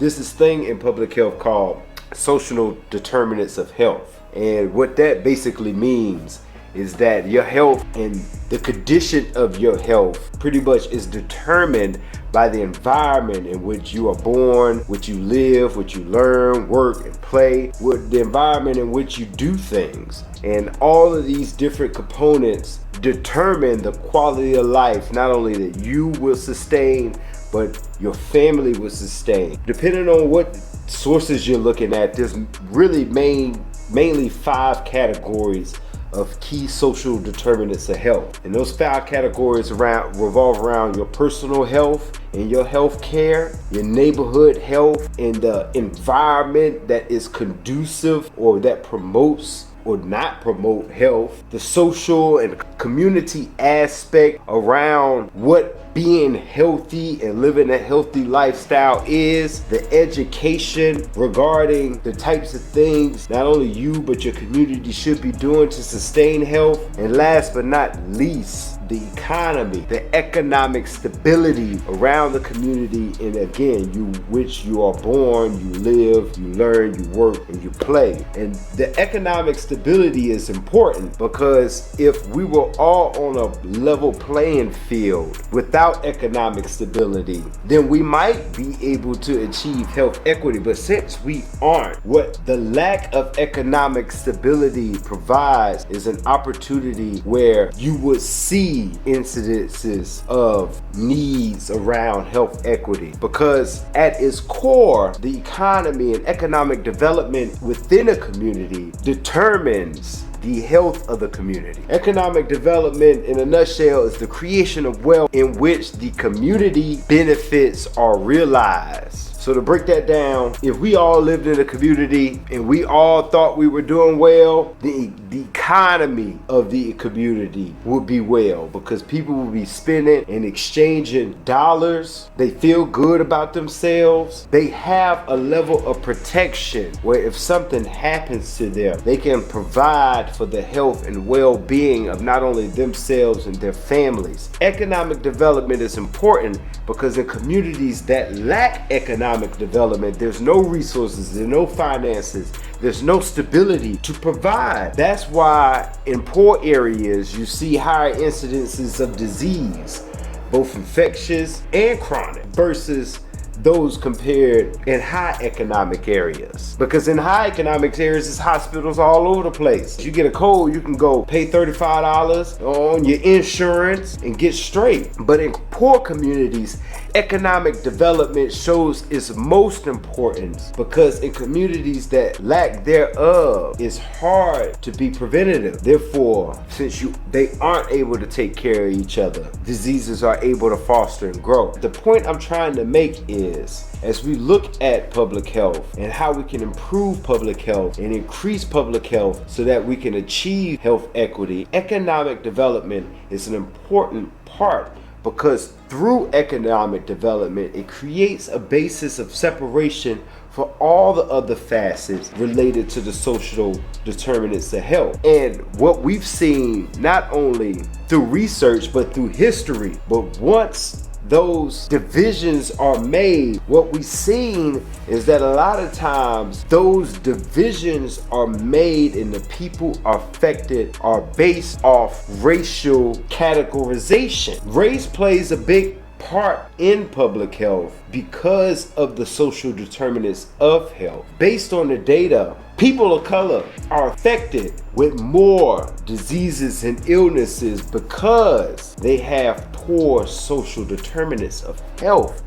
There's this thing in public health called social determinants of health. And what that basically means is that your health and the condition of your health pretty much is determined by the environment in which you are born, which you live, which you learn, work, and play, with the environment in which you do things. And all of these different components determine the quality of life, not only that you will sustain, but your family will sustain. Depending on what sources you're looking at, there's really mainly 5 categories of key social determinants of health. And those 5 categories revolve around your personal health and your health care, your neighborhood health, and the environment that is conducive or that promotes or not promote health, the social and community aspect around what being healthy and living a healthy lifestyle is, the education regarding the types of things not only you but your community should be doing to sustain health, and last but not least, the economy, the economic stability around the community, and again, which you are born, you live, you learn, you work, and you play. And the economic stability is important because if we were all on a level playing field without economic stability, then we might be able to achieve health equity. But since we aren't, what the lack of economic stability provides is an opportunity where you would see incidences of needs around health equity, because at its core, the economy and economic development within a community determines the health of the community. Economic development, in a nutshell, is the creation of wealth in which the community benefits are realized. So to break that down, if we all lived in a community and we all thought we were doing well, the economy of the community would be well, because people will be spending and exchanging dollars. They feel good about themselves. They have a level of protection where if something happens to them, they can provide for the health and well-being of not only themselves and their families. Economic development is important because in communities that lack economic development, there's no resources, there's no finances, there's no stability to provide. That's why in poor areas you see higher incidences of disease, both infectious and chronic, versus those compared in high economic areas. Because in high economic areas, there's hospitals all over the place. You get a cold, you can go pay $35 on your insurance and get straight. But in poor communities, economic development shows its most importance, because in communities that lack thereof, it's hard to be preventative. Therefore, since they aren't able to take care of each other, diseases are able to foster and grow. The point I'm trying to make is, as we look at public health and how we can improve public health and increase public health so that we can achieve health equity, economic development is an important part, because through economic development, it creates a basis of separation for all the other facets related to the social determinants of health. And what we've seen, not only through research, but through history, but once those divisions are made, what we've seen is that a lot of times those divisions are made and the people affected are based off racial categorization. Race plays a big part in public health because of the social determinants of health. Based on the data, people of color are affected with more diseases and illnesses because they have poor social determinants of health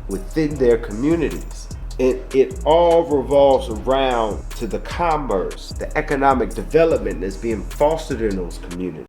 within their communities. And it all revolves around to the commerce, the economic development that's being fostered in those communities.